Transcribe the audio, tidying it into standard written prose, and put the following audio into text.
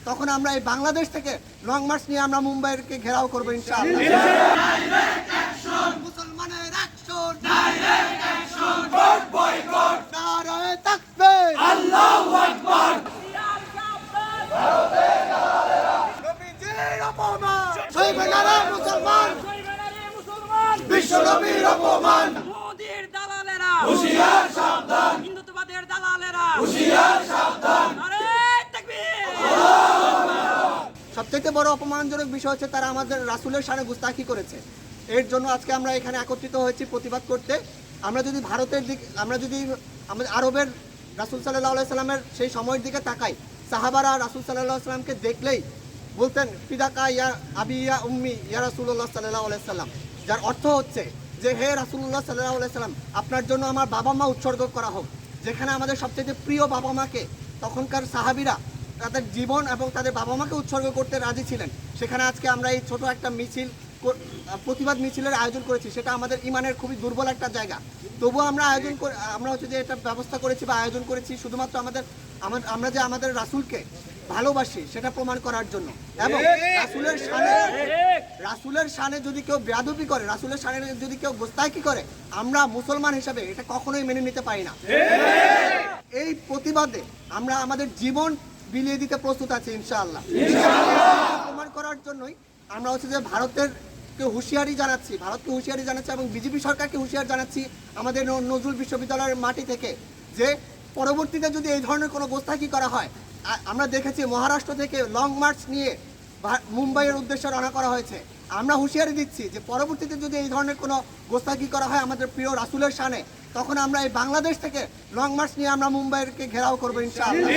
তখন আমরা এই বাংলাদেশ থেকে লং মার্চ নিয়ে আমরা মুম্বাইকে ঘেরাও করবো ইনশাআল্লাহ। মুসলমানের action, direct action, court boycott, নারায়ে তাকবীর, আল্লাহু আকবার। ভারতের দালালেরা নবীজির অপমান, সইবে না রে মুসলমান, বিশ্ব নবীর অপমান। মোদির দালালেরা হুঁশিয়ার সাবধান, হিন্দুত্ববাদের দালালেরা হুঁশিয়ার সাবধান। নারায়ে তাকবীর। সবথেকে বড় অপমানজনক বিষয় হচ্ছে তারা আমাদের রাসূলের শানে গুস্তাখি করেছে। এর জন্য আজকে আমরা এখানে একত্রিত হয়েছি প্রতিবাদ করতে। আমরা যদি ভারতের দিক, আমরা যদি আমাদের আরবের রাসূল সাল্লাল্লাহু আলাইহি সাল্লামের সেই সময়ের দিকে তাকাই, সাহাবারা রাসূল সাল্লাল্লাহু আলাইহি সাল্লামকে দেখলেই বলতেন ফিদাকা ইয়া আবি ইয়া উম্মি ইয়া রাসূলুল্লাহ সাল্লাল্লাহু আলাইহি সাল্লাম, যার অর্থ হচ্ছে যে হে রাসূলুল্লাহ সাল্লাল্লাহু আলাইহি সাল্লাম, আপনার জন্য আমার বাবা মা উৎসর্গ করা হোক। যেখানে আমাদের সবচেয়ে প্রিয় বাবা মাকে তখনকার সাহাবীরা তাদের জীবন এবং তাদের বাবা মাকে উৎসর্গ করতে রাজি ছিলেন, সেখানে আজকে আমরা এই ছোট একটা মিছিল, প্রতিবাদ মিছিলের আয়োজন করেছি। সেটা আমাদের ইমানের খুবই দুর্বল একটা জায়গা, তবুও আমরা আয়োজন করে, আমরা হচ্ছে যে এটা ব্যবস্থা করেছি বা আয়োজন করেছি শুধুমাত্র আমরা যে আমাদের রাসূলকে ভালোবাসি সেটা প্রমাণ করার জন্য। এবং রাসূলের শানে যদি কেউ বেয়াদবি করে, রাসূলের শানে যদি কেউ গোস্তাখি করে, আমরা মুসলমান হিসাবে এটা কখনোই মেনে নিতে পারি না। এই প্রতিবাদে আমরা আমাদের জীবন বিলিয়ে দিতে প্রস্তুত আছি ইনশাআল্লাহ। প্রমাণ করার জন্যই আমরা হচ্ছে যে ভারতকে হুঁশিয়ারি জানাচ্ছি এবং বিজেপি সরকারকে হুঁশিয়ারি জানাচ্ছি আমাদের নজরুল বিশ্ববিদ্যালয়ের মাটি থেকে, যে পরবর্তীতে যদি এই ধরনের কোনো গোস্তাখি করা হয়, আমরা দেখেছি মহারাষ্ট্র থেকে লং মার্চ নিয়ে মুম্বাইয়ের উদ্দেশ্যে রওনা করা হয়েছে। আমরা হুঁশিয়ারি দিচ্ছি যে পরবর্তীতে যদি এই ধরনের কোনো গোস্তাখি করা হয় আমাদের প্রিয় রাসূলের শানে, তখন আমরা এই বাংলাদেশ থেকে লং মার্চ নিয়ে আমরা মুম্বাইকে ঘেরাও করবো ইনশাআল্লাহ।